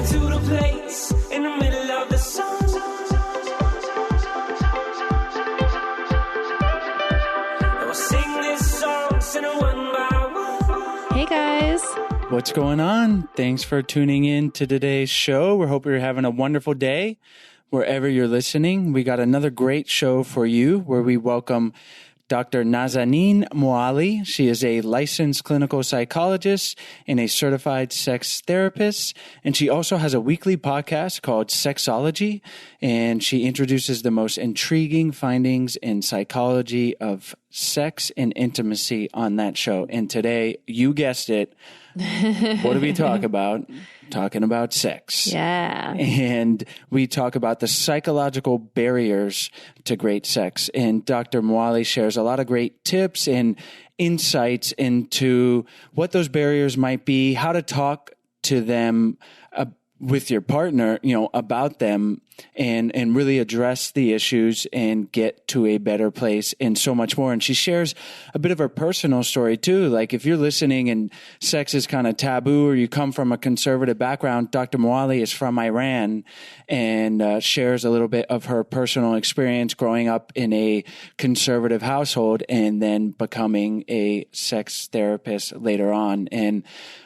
to the place in the middle of the sun. And we'll sing this song, sing it one by one. Hey guys. What's going on? Thanks for tuning in to today's show. We hope you're having a wonderful day wherever you're listening. We got another great show for you where we welcome Dr. Nazanin Moali. She is a licensed clinical psychologist and a certified sex therapist. And she also has a weekly podcast called Sexology. And she introduces the most intriguing findings in psychology of sex and intimacy on that show. And today, you guessed it, what do we talk about? Talking about sex. Yeah. And we talk about the psychological barriers to great sex. And Dr. Moali shares a lot of great tips and insights into what those barriers might be, how to talk to them with your partner, about them and really address the issues and get to a better place and so much more. And she shares a bit of her personal story too. Like if you're listening and sex is kind of taboo or you come from a conservative background, Dr. Moali is from Iran and shares a little bit of her personal experience growing up in a conservative household and then becoming a sex therapist later on. And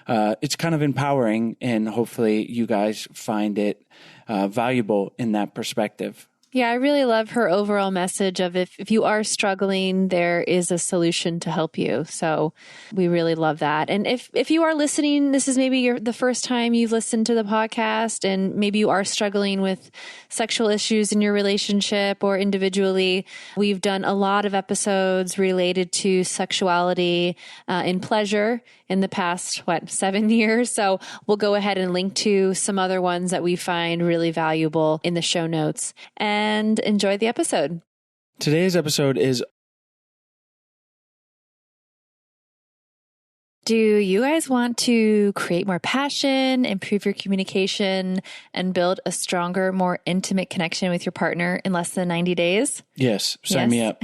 it's kind of empowering, and hopefully you guys find it valuable in that perspective. Yeah, I really love her overall message of if you are struggling, there is a solution to help you. So we really love that. And if you are listening, this is maybe the first time you've listened to the podcast, and maybe you are struggling with sexual issues in your relationship or individually. We've done a lot of episodes related to sexuality and pleasure in the past, 7 years? So we'll go ahead and link to some other ones that we find really valuable in the show notes. And enjoy the episode. Today's episode is... Do you guys want to create more passion, improve your communication, and build a stronger, more intimate connection with your partner in less than 90 days? Yes, sign me up.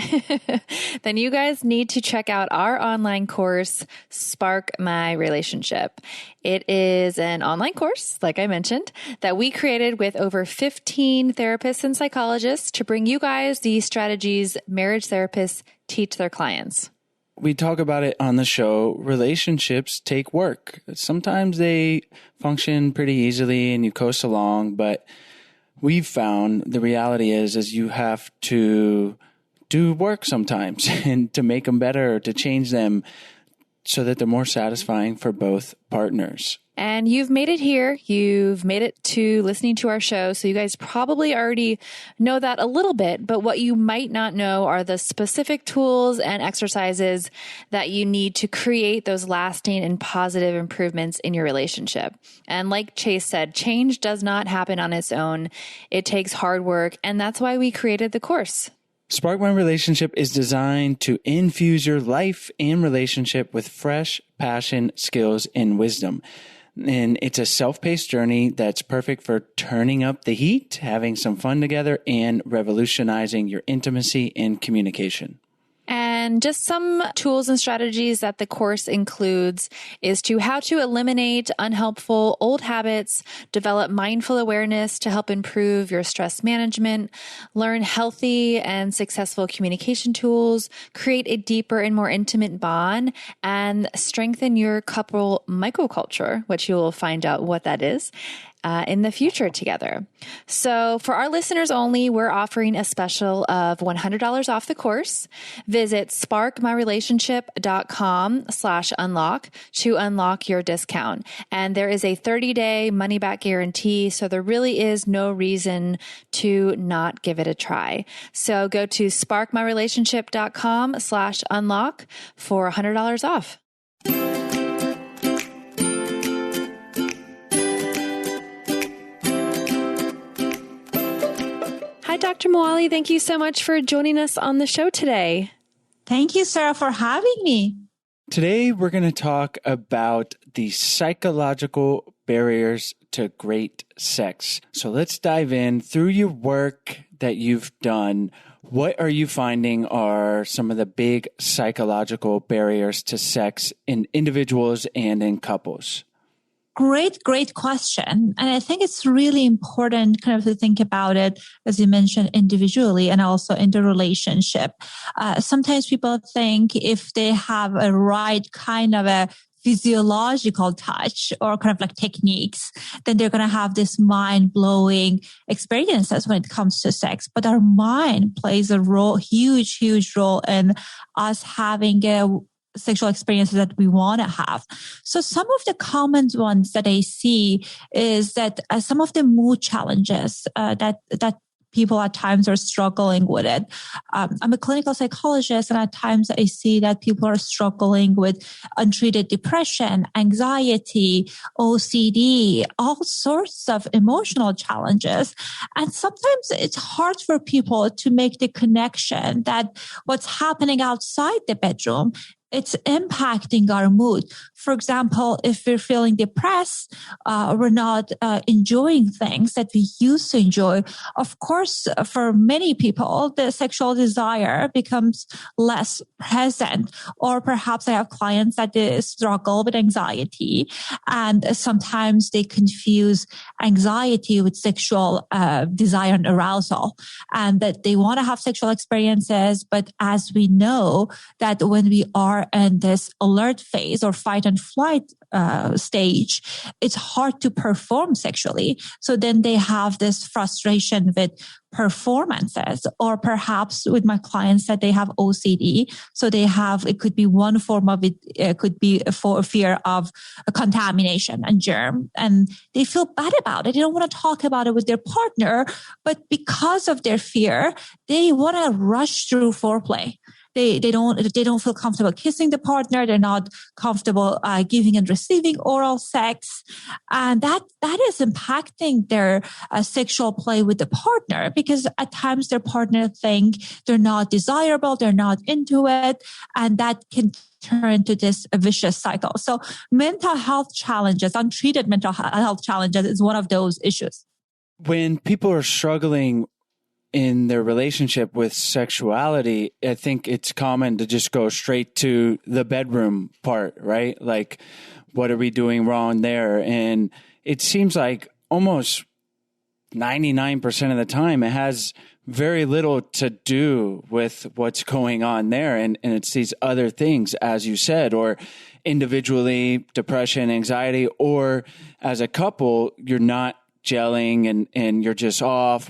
Then you guys need to check out our online course, Spark My Relationship. It is an online course, like I mentioned, that we created with over 15 therapists and psychologists to bring you guys the strategies marriage therapists teach their clients. We talk about it on the show. Relationships take work. Sometimes they function pretty easily and you coast along, but we've found the reality is you have to do work sometimes and to make them better, to change them so that they're more satisfying for both partners. And you've made it here. You've made it to listening to our show. So you guys probably already know that a little bit, but what you might not know are the specific tools and exercises that you need to create those lasting and positive improvements in your relationship. And like Chase said, change does not happen on its own. It takes hard work. And that's why we created the course. Spark My Relationship is designed to infuse your life and relationship with fresh passion, skills, and wisdom. And it's a self-paced journey that's perfect for turning up the heat, having some fun together, and revolutionizing your intimacy and communication. And just some tools and strategies that the course includes is how to eliminate unhelpful old habits, develop mindful awareness to help improve your stress management, learn healthy and successful communication tools, create a deeper and more intimate bond, and strengthen your couple microculture, which you will find out what that is, in the future together. So for our listeners only, we're offering a special of $100 off the course. Visit sparkmyrelationship.com/unlock to unlock your discount. And there is a 30-day money-back guarantee, so there really is no reason to not give it a try. So go to sparkmyrelationship.com/unlock for $100 off. Hi, Dr. Moali. Thank you so much for joining us on the show today. Thank you, Sarah, for having me. Today, we're going to talk about the psychological barriers to great sex. So let's dive in. Through your work that you've done, what are you finding are some of the big psychological barriers to sex in individuals and in couples? Great question. And I think it's really important kind of to think about it, as you mentioned, individually and also in the relationship. Sometimes people think if they have a right kind of a physiological touch or kind of like techniques, then they're going to have this mind-blowing experiences when it comes to sex. But our mind plays a huge role in us having a sexual experiences that we want to have. So some of the common ones that I see is that some of the mood challenges that people at times are struggling with it. I'm a clinical psychologist, and at times I see that people are struggling with untreated depression, anxiety, OCD, all sorts of emotional challenges. And sometimes it's hard for people to make the connection that what's happening outside the bedroom, it's impacting our mood. For example, if we're feeling depressed, we're not enjoying things that we used to enjoy. Of course, for many people, the sexual desire becomes less present. Or perhaps I have clients that they struggle with anxiety, and sometimes they confuse anxiety with sexual desire and arousal, and that they want to have sexual experiences. But as we know, that when we are in this alert phase or fight and flight stage, it's hard to perform sexually. So then they have this frustration with performances, or perhaps with my clients that they have OCD. So they have, it could be one form of it, it could be for fear of a contamination and germ, and they feel bad about it. They don't want to talk about it with their partner, but because of their fear, they want to rush through foreplay. They don't feel comfortable kissing the partner. They're not comfortable giving and receiving oral sex, and that is impacting their sexual play with the partner, because at times their partner think they're not desirable, they're not into it, and that can turn into this vicious cycle. So mental health challenges, untreated mental health challenges, is one of those issues. When people are struggling in their relationship with sexuality, I think it's common to just go straight to the bedroom part, right? Like, what are we doing wrong there? And it seems like almost 99% of the time it has very little to do with what's going on there. And it's these other things, as you said, or individually, depression, anxiety, or as a couple, you're not gelling and you're just off.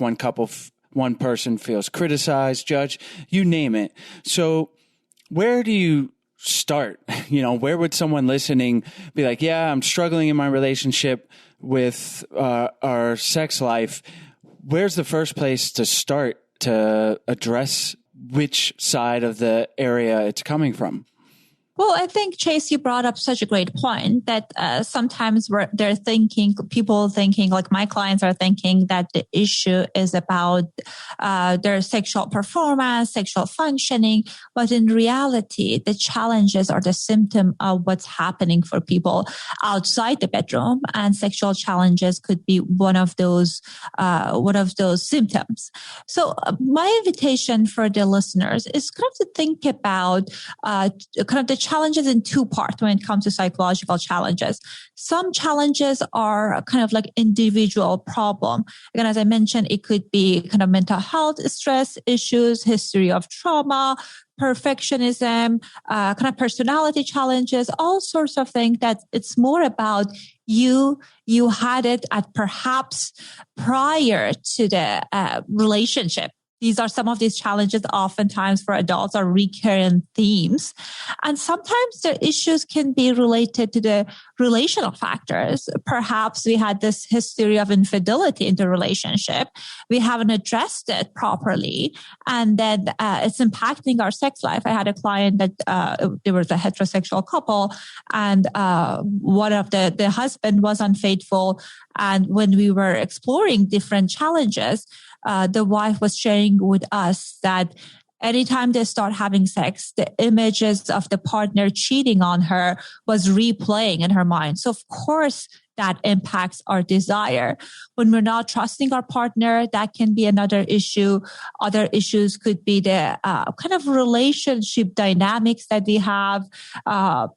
One person feels criticized, judged, you name it. So where do you start? Where would someone listening be like, yeah, I'm struggling in my relationship with our sex life. Where's the first place to start to address which side of the area it's coming from? Well, I think, Chase, you brought up such a great point that sometimes people thinking, like my clients are thinking, that the issue is about their sexual performance, sexual functioning. But in reality, the challenges are the symptom of what's happening for people outside the bedroom. And sexual challenges could be one of those symptoms. So my invitation for the listeners is kind of to think about kind of the challenges in two parts when it comes to psychological challenges. Some challenges are kind of like individual problem. Again, as I mentioned, it could be kind of mental health, stress issues, history of trauma, perfectionism, kind of personality challenges, all sorts of things that it's more about you had it at perhaps prior to the relationship. These are some of these challenges oftentimes for adults are recurrent themes. And sometimes the issues can be related to the relational factors. Perhaps we had this history of infidelity in the relationship. We haven't addressed it properly. And then it's impacting our sex life. I had a client that there was a heterosexual couple, and one of the husband was unfaithful. And when we were exploring different challenges, the wife was sharing with us that anytime they start having sex, the images of the partner cheating on her was replaying in her mind. So of course, that impacts our desire. When we're not trusting our partner, that can be another issue. Other issues could be the kind of relationship dynamics that we have.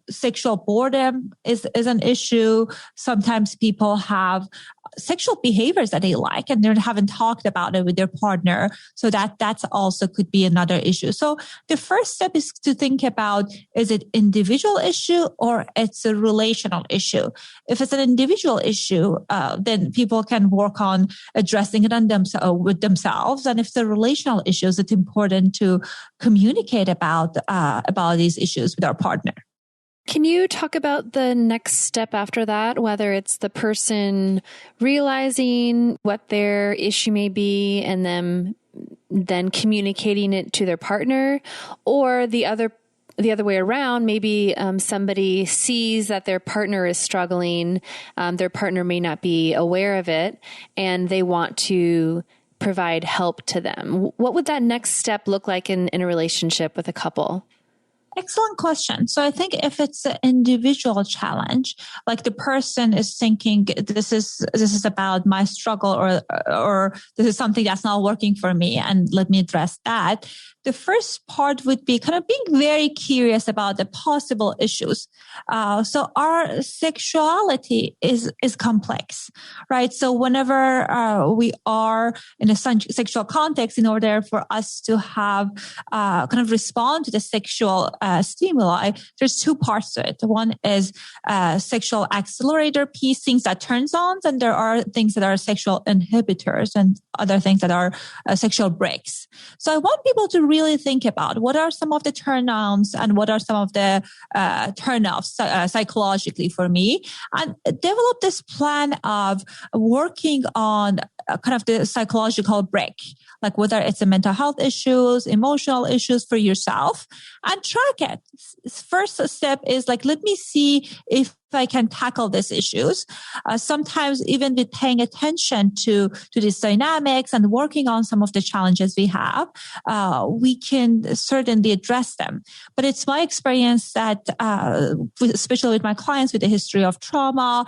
Sexual boredom is an issue. Sometimes people have sexual behaviors that they like and they haven't talked about it with their partner. So that's also could be another issue. So the first step is to think about, is it individual issue or it's a relational issue? If it's an individual issue, then people can work on addressing it with themselves. And if it's a relational issue, it's important to communicate about these issues with our partner. Can you talk about the next step after that, whether it's the person realizing what their issue may be and then communicating it to their partner, or the other way around? Maybe somebody sees that their partner is struggling, their partner may not be aware of it, and they want to provide help to them. What would that next step look like in a relationship with a couple? Excellent question. So I think if it's an individual challenge, like the person is thinking this is about my struggle or this is something that's not working for me and let me address that. The first part would be kind of being very curious about the possible issues. So our sexuality is complex, right? So whenever we are in a sexual context, in order for us to have kind of respond to the sexual stimuli, there's two parts to it. One is sexual accelerator piece, things that turns on, and there are things that are sexual inhibitors and other things that are sexual brakes. So I want people to really think about what are some of the turn-ons and what are some of the turn-offs psychologically for me, and develop this plan of working on kind of the psychological break, like whether it's a mental health issues, emotional issues for yourself, and track it. First step is like, let me see if I can tackle these issues. Sometimes even with paying attention to these dynamics and working on some of the challenges we have, we can certainly address them. But it's my experience that, especially with my clients with a history of trauma,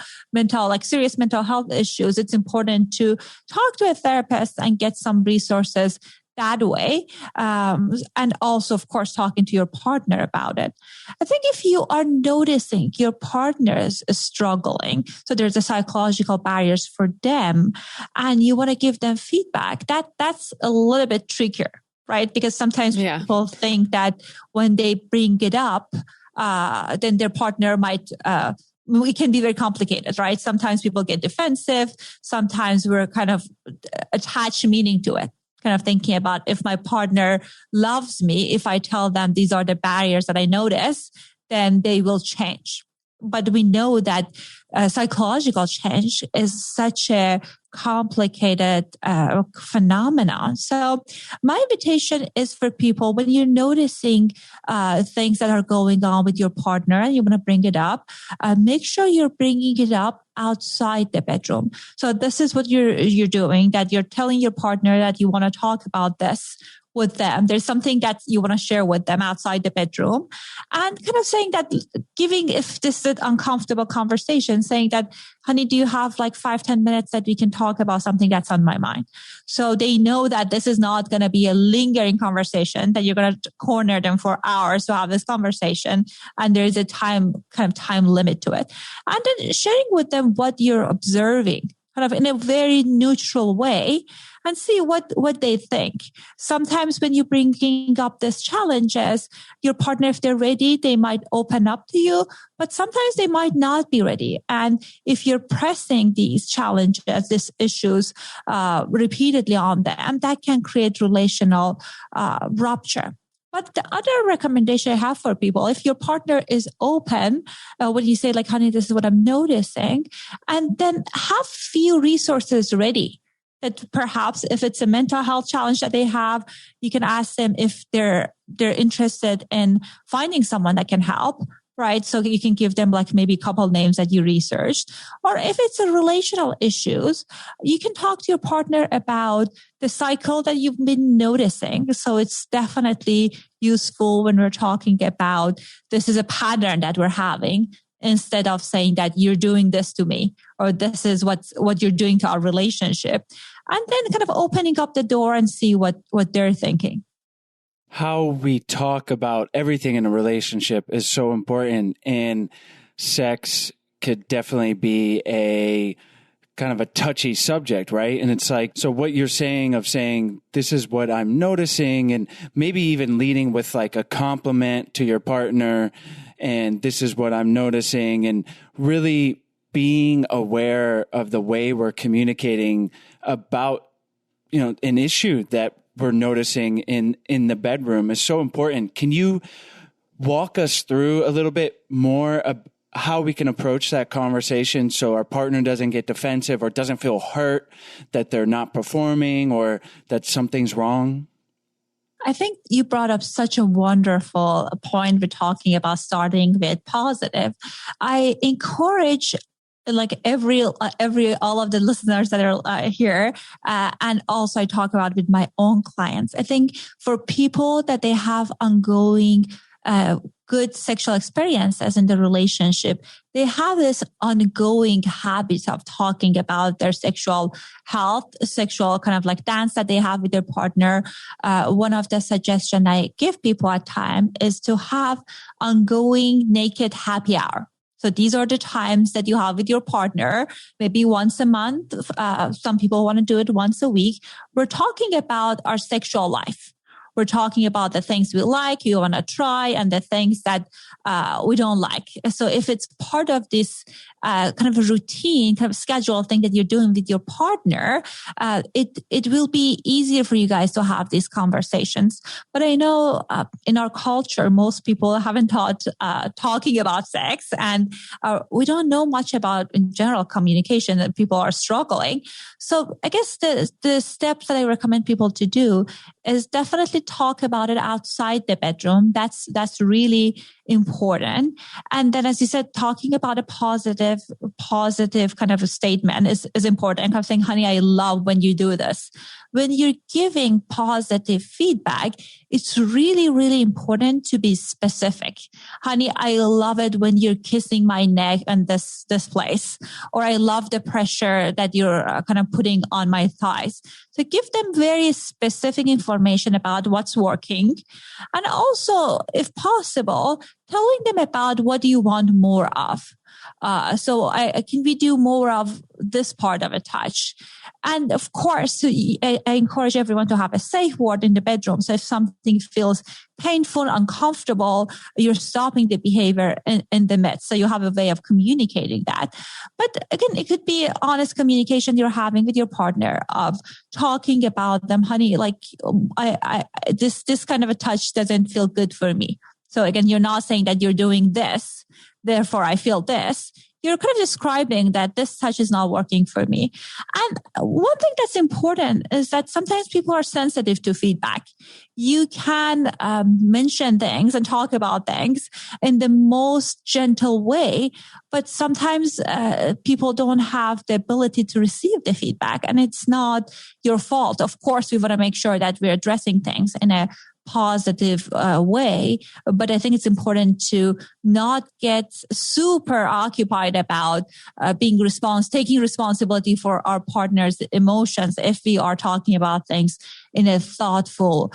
serious mental health issues, it's important to talk to a therapist and get some resources that way. And also, of course, talking to your partner about it. I think if you are noticing your partner is struggling, so there's a psychological barriers for them, and you want to give them feedback, that's a little bit trickier, right? Because sometimes people think that when they bring it up, then their partner might, it can be very complicated, right? Sometimes people get defensive. Sometimes we're kind of attach meaning to it. Kind of thinking about, if my partner loves me, if I tell them these are the barriers that I notice, then they will change. But we know that psychological change is such a complicated phenomenon. So my invitation is for people, when you're noticing things that are going on with your partner and you want to bring it up, make sure you're bringing it up outside the bedroom. So this is what you're doing, that you're telling your partner that you want to talk about this with them. There's something that you want to share with them outside the bedroom, and kind of saying that, if this is an uncomfortable conversation, saying that, honey, do you have like 5-10 minutes that we can talk about something that's on my mind? So they know that this is not going to be a lingering conversation, that you're going to corner them for hours to have this conversation. And there's a time limit to it. And then sharing with them what you're observing, kind of in a very neutral way, and see what they think. Sometimes when you're bringing up these challenges, your partner, if they're ready, they might open up to you, but sometimes they might not be ready. And if you're pressing these challenges, these issues repeatedly on them, that can create relational rupture. But the other recommendation I have for people, if your partner is open, when you say like, honey, this is what I'm noticing, and then have few resources ready. That perhaps if it's a mental health challenge that they have, you can ask them if they're interested in finding someone that can help, right? So you can give them like maybe a couple names that you researched. Or if it's a relational issues, you can talk to your partner about the cycle that you've been noticing. So it's definitely useful when we're talking about, this is a pattern that we're having instead of saying that you're doing this to me or this is what you're doing to our relationship. And then kind of opening up the door and see what they're thinking. How we talk about everything in a relationship is so important, and sex could definitely be a kind of a touchy subject, right? And it's like, so what you're saying of saying, this is what I'm noticing, and maybe even leading with like a compliment to your partner, and this is what I'm noticing, and really being aware of the way we're communicating about, an issue that we're noticing in the bedroom is so important. Can you walk us through a little bit more of how we can approach that conversation so our partner doesn't get defensive or doesn't feel hurt that they're not performing or that something's wrong? I think you brought up such a wonderful point with talking about starting with positive. I encourage like all of the listeners that are here, and also I talk about with my own clients. I think for people that they have ongoing good sexual experiences in the relationship, they have this ongoing habit of talking about their sexual health, sexual kind of like dance that they have with their partner. One of the suggestions I give people at time is to have ongoing naked happy hour. So these are the times that you have with your partner, maybe once a month. Some people want to do it once a week. We're talking about our sexual life. We're talking about the things we like, you want to try, and the things that we don't like. So if it's part of this kind of a routine, kind of schedule thing that you're doing with your partner, it will be easier for you guys to have these conversations. But I know in our culture, most people haven't taught talking about sex, and we don't know much about in general communication, that people are struggling. So I guess the steps that I recommend people to do is definitely talk about it outside the bedroom. That's really important. And then, as you said, talking about a positive kind of a statement is important. And kind of saying, honey, I love when you do this. When you're giving positive feedback, it's really, really important to be specific. Honey, I love it when you're kissing my neck and this place, or I love the pressure that you're kind of putting on my thighs. So give them very specific information about what's working. And also, if possible, telling them about what you want more of. So can we do more of this part of a touch? And of course, I encourage everyone to have a safe word in the bedroom. So if something feels painful, uncomfortable, you're stopping the behavior in the midst. So you have a way of communicating that. But again, it could be honest communication you're having with your partner of talking about them, honey, like this kind of a touch doesn't feel good for me. So again, you're not saying that you're doing this, therefore I feel this. You're kind of describing that this touch is not working for me. And one thing that's important is that sometimes people are sensitive to feedback. You can mention things and talk about things in the most gentle way, but sometimes people don't have the ability to receive the feedback, and it's not your fault. Of course, we want to make sure that we're addressing things in a positive way, but I think it's important to not get super occupied about taking responsibility for our partner's emotions if we are talking about things in a thoughtful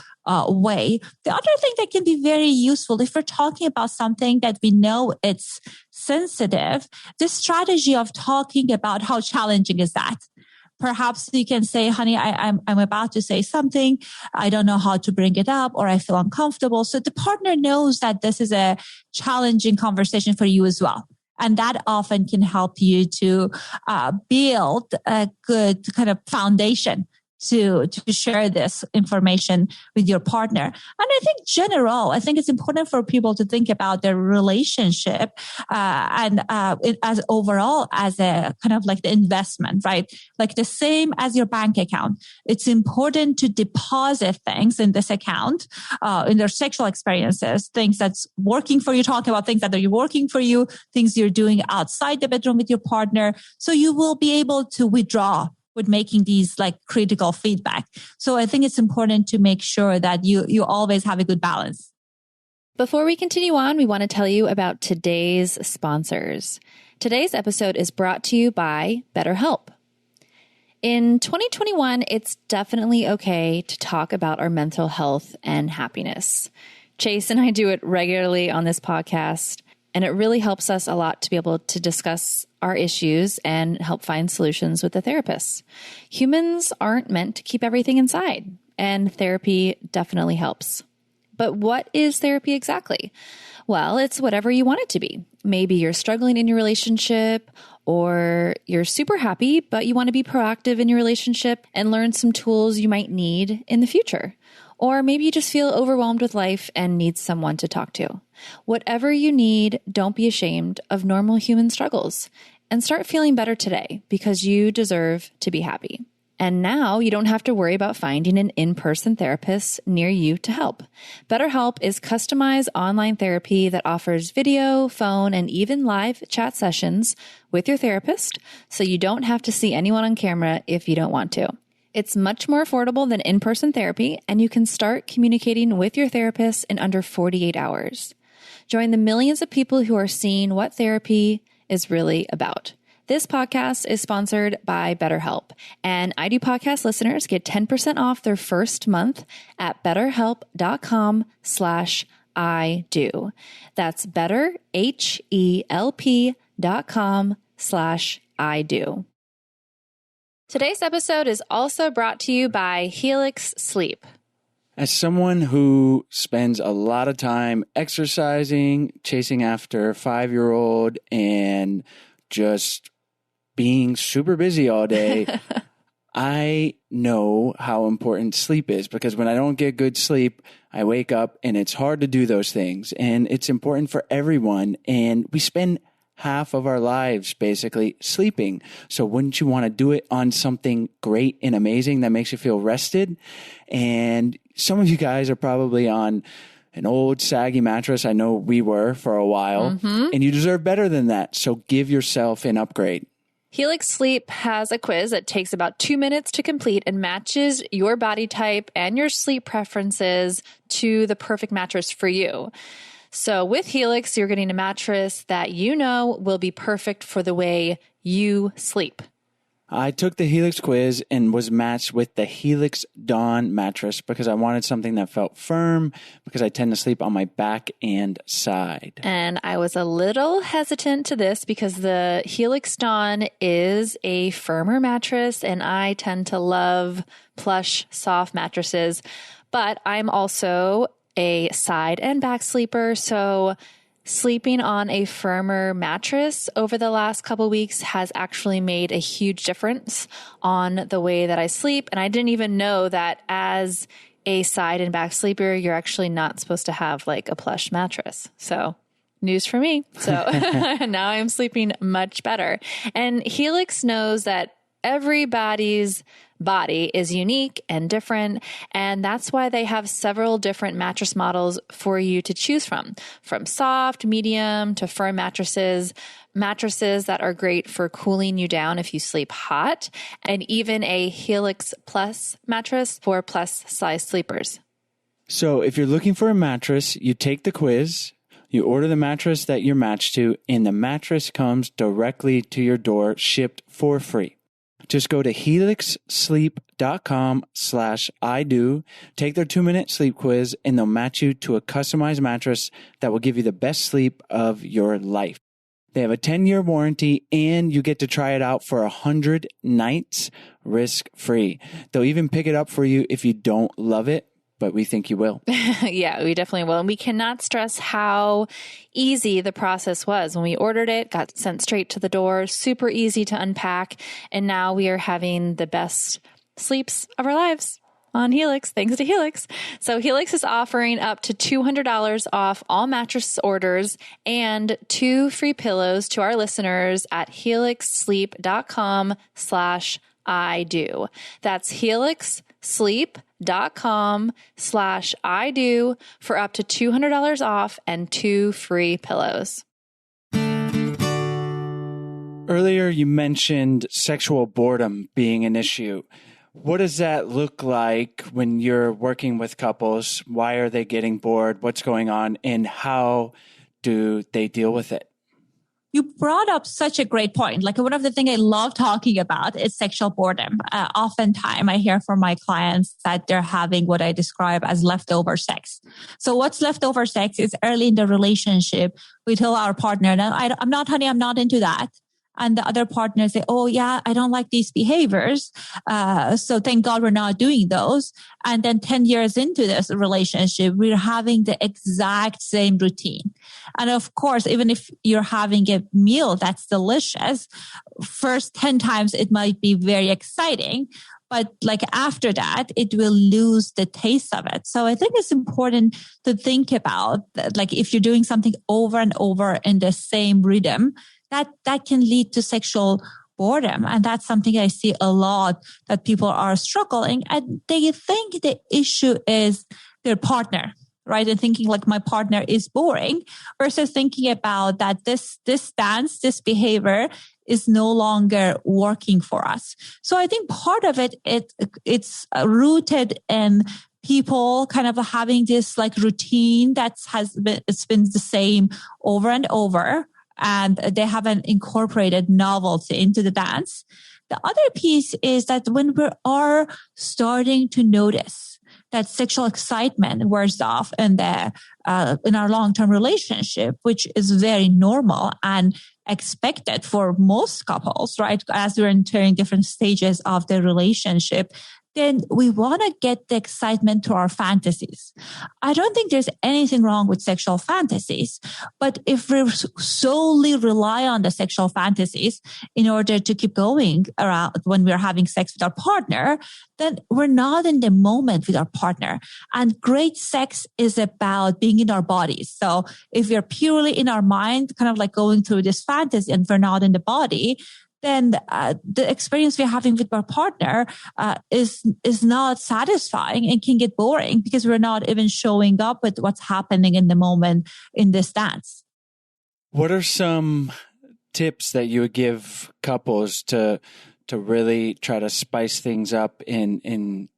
way. The other thing that can be very useful, if we're talking about something that we know it's sensitive, this strategy of talking about how challenging is that. Perhaps you can say, honey, I'm about to say something. I don't know how to bring it up, or I feel uncomfortable. So the partner knows that this is a challenging conversation for you as well. And that often can help you to build a good kind of foundation to share this information with your partner. And I think it's important for people to think about their relationship as overall as a kind of like the investment, right? Like the same as your bank account. It's important to deposit things in this account, in their sexual experiences, things that's working for you, talking about things that are working for you, things you're doing outside the bedroom with your partner. So you will be able to withdraw with making these like critical feedback. So I think it's important to make sure that you always have a good balance. Before we continue on, we want to tell you about today's sponsors. Today's episode is brought to you by BetterHelp. In 2021, it's definitely okay to talk about our mental health and happiness. Chase and I do it regularly on this podcast, and it really helps us a lot to be able to discuss our issues and help find solutions with a therapist. Humans aren't meant to keep everything inside, and therapy definitely helps. But what is therapy exactly? Well, it's whatever you want it to be. Maybe you're struggling in your relationship, or you're super happy, but you want to be proactive in your relationship and learn some tools you might need in the future. Or maybe you just feel overwhelmed with life and need someone to talk to. Whatever you need, don't be ashamed of normal human struggles and start feeling better today because you deserve to be happy. And now you don't have to worry about finding an in-person therapist near you to help. BetterHelp is customized online therapy that offers video, phone, and even live chat sessions with your therapist, so you don't have to see anyone on camera if you don't want to. It's much more affordable than in-person therapy, and you can start communicating with your therapist in under 48 hours. Join the millions of people who are seeing what therapy is really about. This podcast is sponsored by BetterHelp, and I Do Podcast listeners get 10% off their first month at betterhelp.com/IDO. That's betterhelp.com/IDO. Today's episode is also brought to you by Helix Sleep. As someone who spends a lot of time exercising, chasing after a 5-year-old, and just being super busy all day, I know how important sleep is, because when I don't get good sleep, I wake up and it's hard to do those things. And it's important for everyone. And we spend half of our lives basically sleeping. So wouldn't you want to do it on something great and amazing that makes you feel rested? And some of you guys are probably on an old saggy mattress. I know we were for a while, and you deserve better than that. So give yourself an upgrade. Helix Sleep has a quiz that takes about 2 minutes to complete and matches your body type and your sleep preferences to the perfect mattress for you. So with Helix, you're getting a mattress that you know will be perfect for the way you sleep. I took the Helix quiz and was matched with the Helix Dawn mattress because I wanted something that felt firm, because I tend to sleep on my back and side. And I was a little hesitant to this because the Helix Dawn is a firmer mattress, and I tend to love plush, soft mattresses. But I'm also a side and back sleeper, so sleeping on a firmer mattress over the last couple weeks has actually made a huge difference on the way that I sleep. And I didn't even know that as a side and back sleeper, you're actually not supposed to have like a plush mattress. So news for me. So now I'm sleeping much better. And Helix knows that everybody's body is unique and different, and that's why they have several different mattress models for you to choose from soft, medium to firm mattresses that are great for cooling you down if you sleep hot, and even a Helix Plus mattress for plus size sleepers. So if you're looking for a mattress, you take the quiz, you order the mattress that you're matched to, and the mattress comes directly to your door, shipped for free. Just go to helixsleep.com/IDO, take their 2-minute sleep quiz, and they'll match you to a customized mattress that will give you the best sleep of your life. They have a 10-year warranty, and you get to try it out for 100 nights risk-free. They'll even pick it up for you if you don't love it, but we think you will. Yeah, we definitely will. And we cannot stress how easy the process was. When we ordered it, got sent straight to the door, super easy to unpack. And now we are having the best sleeps of our lives on Helix, thanks to Helix. So Helix is offering up to $200 off all mattress orders and 2 free pillows to our listeners at helixsleep.com/IDO. That's helixsleep.com/IDO for up to $200 off and 2 free pillows. Earlier, you mentioned sexual boredom being an issue. What does that look like when you're working with couples? Why are they getting bored? What's going on? And how do they deal with it? You brought up such a great point. Like one of the things I love talking about is sexual boredom. Oftentimes I hear from my clients that they're having what I describe as leftover sex. So what's leftover sex is early in the relationship, we tell our partner, no, I'm not, honey, I'm not into that. And the other partner say, oh yeah, I don't like these behaviors. So thank God we're not doing those. And then 10 years into this relationship, we're having the exact same routine. And of course, even if you're having a meal that's delicious, first 10 times it might be very exciting. But like after that, it will lose the taste of it. So I think it's important to think about that, like if you're doing something over and over in the same rhythm, that can lead to sexual boredom. And that's something I see a lot that people are struggling. And they think the issue is their partner, right? And thinking like my partner is boring versus thinking about that this dance, this behavior is no longer working for us. So I think part of it's rooted in people kind of having this like routine it's been the same over and over. And they haven't incorporated novelty into the dance. The other piece is that when we are starting to notice that sexual excitement wears off in our long-term relationship, which is very normal and expected for most couples, right? As we're entering different stages of the relationship, then we want to get the excitement to our fantasies. I don't think there's anything wrong with sexual fantasies, but if we solely rely on the sexual fantasies in order to keep going around when we're having sex with our partner, then we're not in the moment with our partner. And great sex is about being in our bodies. So if we're purely in our mind, kind of like going through this fantasy and we're not in the body, then the experience we're having with our partner is not satisfying and can get boring because we're not even showing up with what's happening in the moment in this dance. What are some tips that you would give couples to really try to spice things up and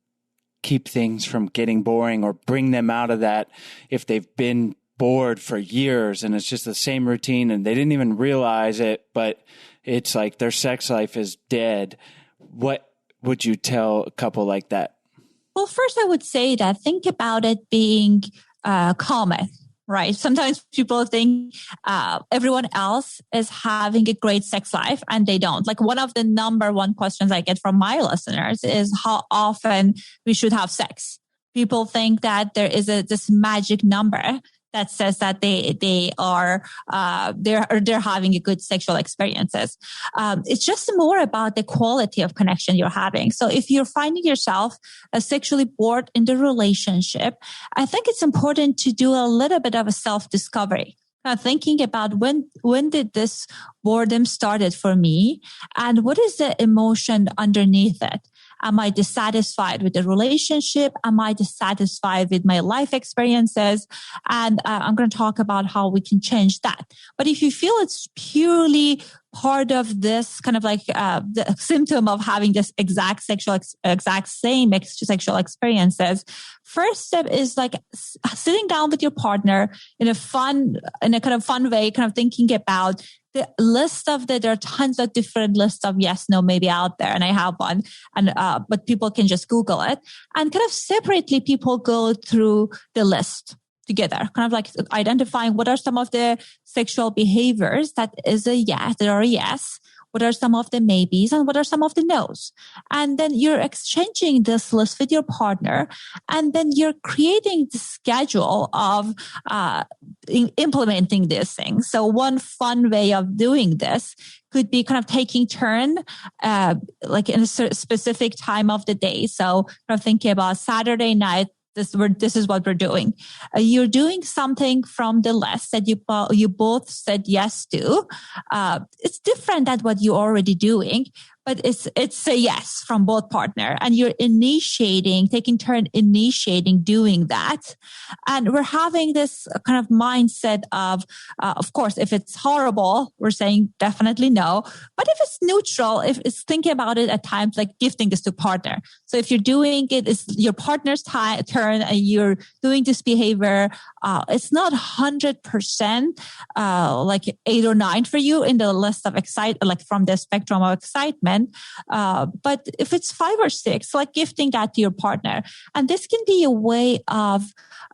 keep things from getting boring or bring them out of that if they've been bored for years and it's just the same routine and they didn't even realize it, but it's like their sex life is dead? What would you tell a couple like that? Well, first I would say that think about it being common, right? Sometimes people think everyone else is having a great sex life and they don't. Like one of the number one questions I get from my listeners is how often we should have sex. People think that there is this magic number that says that they're having a good sexual experiences. It's just more about the quality of connection you're having. So if you're finding yourself sexually bored in the relationship, I think it's important to do a little bit of a self-discovery. Thinking about when did this boredom started for me and what is the emotion underneath it? Am I dissatisfied with the relationship? Am I dissatisfied with my life experiences? And I'm going to talk about how we can change that. But if you feel it's purely part of this kind of like the symptom of having this exact same sexual experiences, first step is like sitting down with your partner in a kind of fun way, kind of thinking about the list of there are tons of different lists of yes, no, maybe out there. And I have one but people can just Google it and kind of separately people go through the list together, kind of like identifying what are some of the sexual behaviors that is a yes, that are a yes. What are some of the maybes and what are some of the no's? And then you're exchanging this list with your partner and then you're creating the schedule of implementing these things. So one fun way of doing this could be kind of taking turn, like in a specific time of the day. So kind of thinking about Saturday night, this is what we're doing. You're doing something from the list that you both said yes to. It's different than what you're already doing, but it's a yes from both partner, and you're taking turn initiating doing that. And we're having this kind of mindset of course, if it's horrible, we're saying definitely no. But if it's neutral, if it's thinking about it at times like gifting this to partner. So if you're doing it, it's your partner's turn and you're doing this behavior, it's not 100% like 8 or 9 for you in the list of like from the spectrum of excitement. But if it's 5 or 6, like gifting that to your partner. And this can be a way of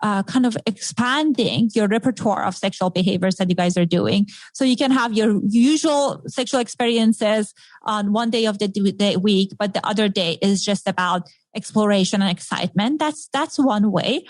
kind of expanding your repertoire of sexual behaviors that you guys are doing. So you can have your usual sexual experiences on one day of the week, but the other day is just about exploration and excitement. That's one way.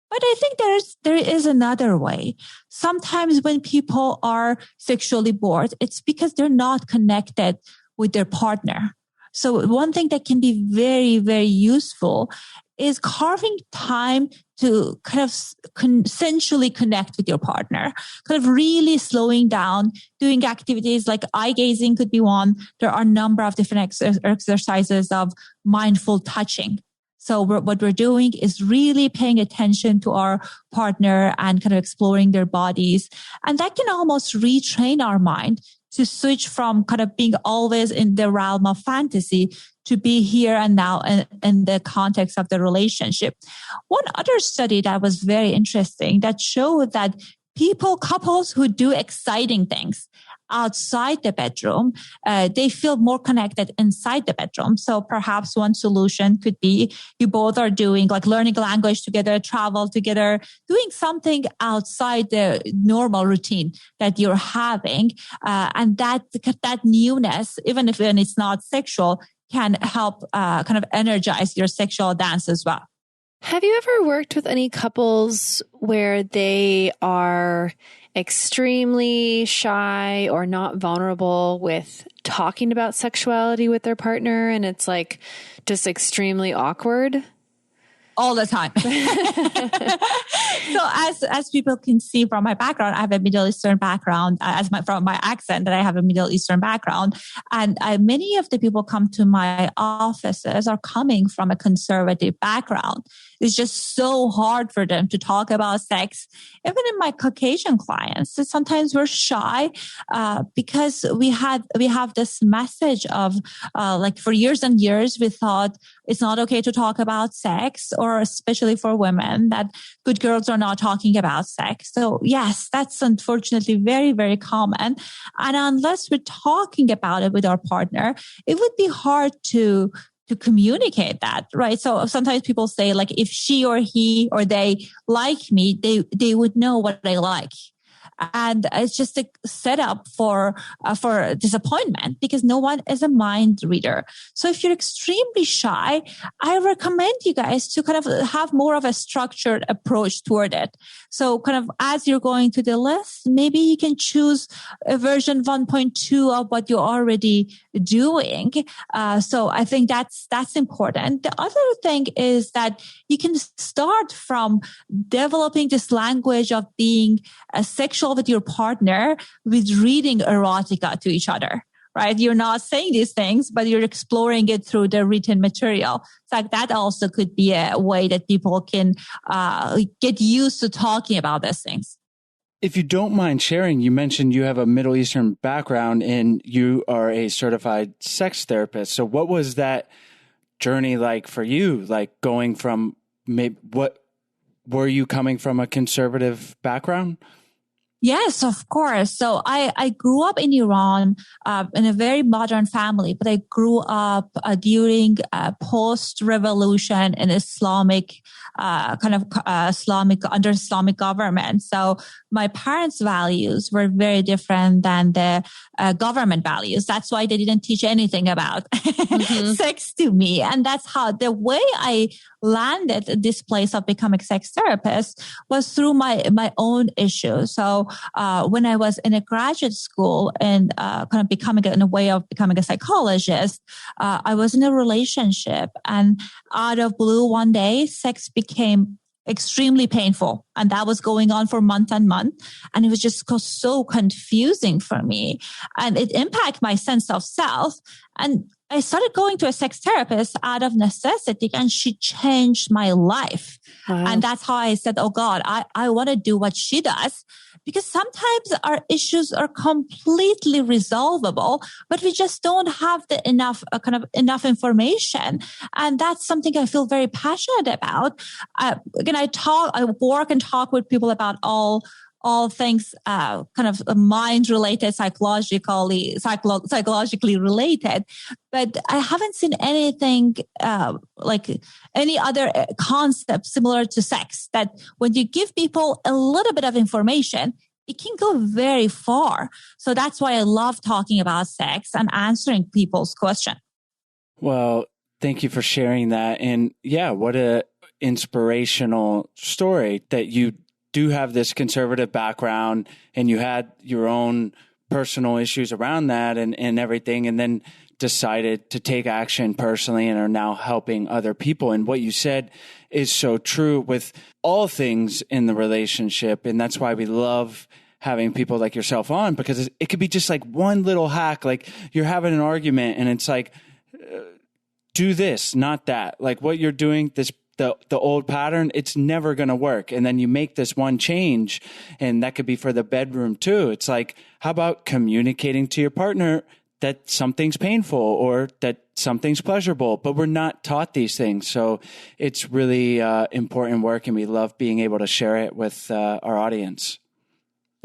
But I think there is another way. Sometimes when people are sexually bored, it's because they're not connected with their partner. So one thing that can be very, very useful is carving time to kind of consensually connect with your partner, kind of really slowing down, doing activities like eye gazing could be one. There are a number of different exercises of mindful touching. So what we're doing is really paying attention to our partner and kind of exploring their bodies. And that can almost retrain our mind to switch from kind of being always in the realm of fantasy to be here and now in the context of the relationship. One other study that was very interesting that showed that couples who do exciting things outside the bedroom, they feel more connected inside the bedroom. So perhaps one solution could be you both are doing like learning language together, travel together, doing something outside the normal routine that you're having. And that newness, even if when it's not sexual, can help kind of energize your sexual dance as well. Have you ever worked with any couples where they are extremely shy or not vulnerable with talking about sexuality with their partner and it's like just extremely awkward? All the time. So as people can see from my background, I have a Middle Eastern background, from my accent that I have a Middle Eastern background. And many of the people come to my offices are coming from a conservative background. It's just so hard for them to talk about sex. Even in my Caucasian clients, sometimes we're shy because we have this message of like for years and years, we thought it's not okay to talk about sex, or especially for women, that good girls are not talking about sex. So yes, that's unfortunately very, very common. And unless we're talking about it with our partner, it would be hard to communicate that, right? So sometimes people say like, if she or he or they like me, they would know what I like. And it's just a setup for disappointment because no one is a mind reader. So if you're extremely shy, I recommend you guys to kind of have more of a structured approach toward it. So kind of as you're going to the list, maybe you can choose a version 1.2 of what you're already doing. So I think that's important. The other thing is that you can start from developing this language of being sexual with your partner with reading erotica to each other, right? You're not saying these things, but you're exploring it through the written material. So like that also could be a way that people can get used to talking about these things. If you don't mind sharing, you mentioned you have a Middle Eastern background and you are a certified sex therapist. So what was that journey like for you? Like going from were you coming from a conservative background? Yes, of course. So I grew up in Iran in a very modern family, but I grew up during post-revolution in Islamic under Islamic government. So my parents' values were very different than the government values. That's why they didn't teach anything about sex to me. And that's how the way I landed at this place of becoming a sex therapist was through my own issues. So when I was in a graduate school and kind of becoming a psychologist, I was in a relationship, and out of blue one day, sex became extremely painful. And that was going on for month and month. And it was just so confusing for me. And it impacted my sense of self. And I started going to a sex therapist out of necessity, and she changed my life. Wow. And that's how I said, oh God, I want to do what she does. Because sometimes our issues are completely resolvable, but we just don't have the enough information. And that's something I feel very passionate about. Again, I work and talk with people about all things mind related, psychologically related. But I haven't seen anything like any other concept similar to sex, that when you give people a little bit of information, it can go very far. So that's why I love talking about sex and answering people's questions. Well, thank you for sharing that. And yeah, what a inspirational story that you do have this conservative background and you had your own personal issues around that and everything, and then decided to take action personally and are now helping other people. And what you said is so true with all things in the relationship. And that's why we love having people like yourself on, because it could be just like one little hack. Like you're having an argument and it's like, do this, not that. Like what you're doing, the old pattern, it's never going to work. And then you make this one change, and that could be for the bedroom too. It's like, how about communicating to your partner that something's painful or that something's pleasurable, but we're not taught these things. So it's really important work, and we love being able to share it with our audience.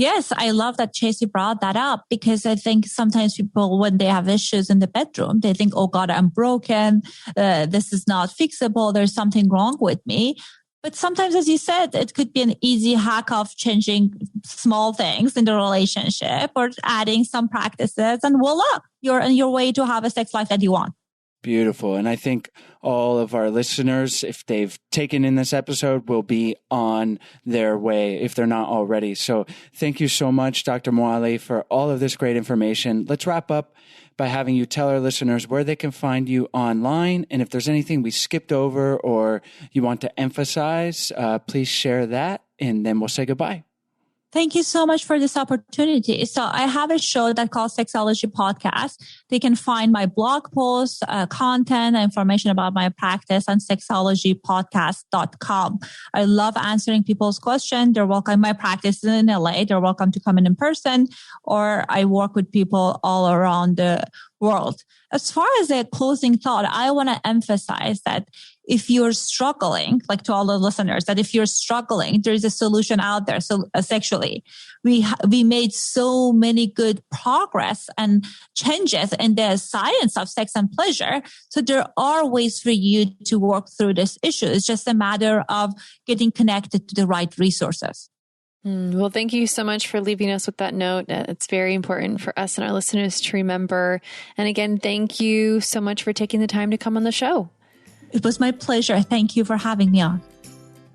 Yes, I love that Chase brought that up, because I think sometimes people, when they have issues in the bedroom, they think, oh God, I'm broken. This is not fixable. There's something wrong with me. But sometimes, as you said, it could be an easy hack of changing small things in the relationship or adding some practices, and voila, you're on your way to have a sex life that you want. Beautiful. And I think all of our listeners, if they've taken in this episode, will be on their way if they're not already. So thank you so much, Dr. Moali, for all of this great information. Let's wrap up by having you tell our listeners where they can find you online. And if there's anything we skipped over or you want to emphasize, please share that, and then we'll say goodbye. Thank you so much for this opportunity. So I have a show that called Sexology Podcast. They can find my blog posts, content, information about my practice on sexologypodcast.com. I love answering people's questions. They're welcome. My practice is in LA. They're welcome to come in person, or I work with people all around the world. As far as a closing thought, I want to emphasize that if you're struggling, like to all the listeners, that if you're struggling, there is a solution out there. So sexually, we made so many good progress and changes in the science of sex and pleasure. So there are ways for you to work through this issue. It's just a matter of getting connected to the right resources. Well, thank you so much for leaving us with that note. It's very important for us and our listeners to remember. And again, thank you so much for taking the time to come on the show. It was my pleasure. Thank you for having me on.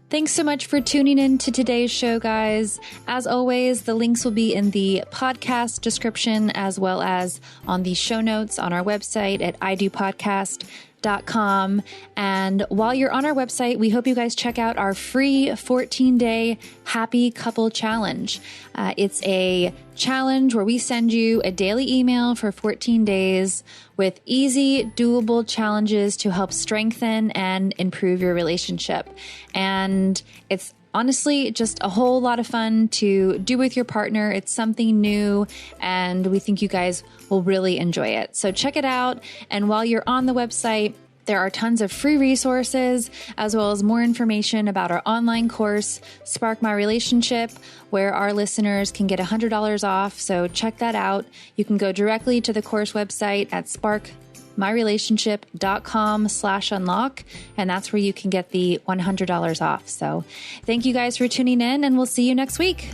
Thanks so much for tuning in to today's show, guys. As always, the links will be in the podcast description as well as on the show notes on our website at idopodcast.com. And while you're on our website, we hope you guys check out our free 14-day Happy Couple Challenge. It's a challenge where we send you a daily email for 14 days with easy, doable challenges to help strengthen and improve your relationship. And it's honestly just a whole lot of fun to do with your partner. It's something new, and we think you guys will really enjoy it. So check it out. And while you're on the website, there are tons of free resources, as well as more information about our online course, Spark My Relationship, where our listeners can get $100 off. So check that out. You can go directly to the course website at sparkmyrelationship.com/unlock. And that's where you can get the $100 off. So thank you guys for tuning in, and we'll see you next week.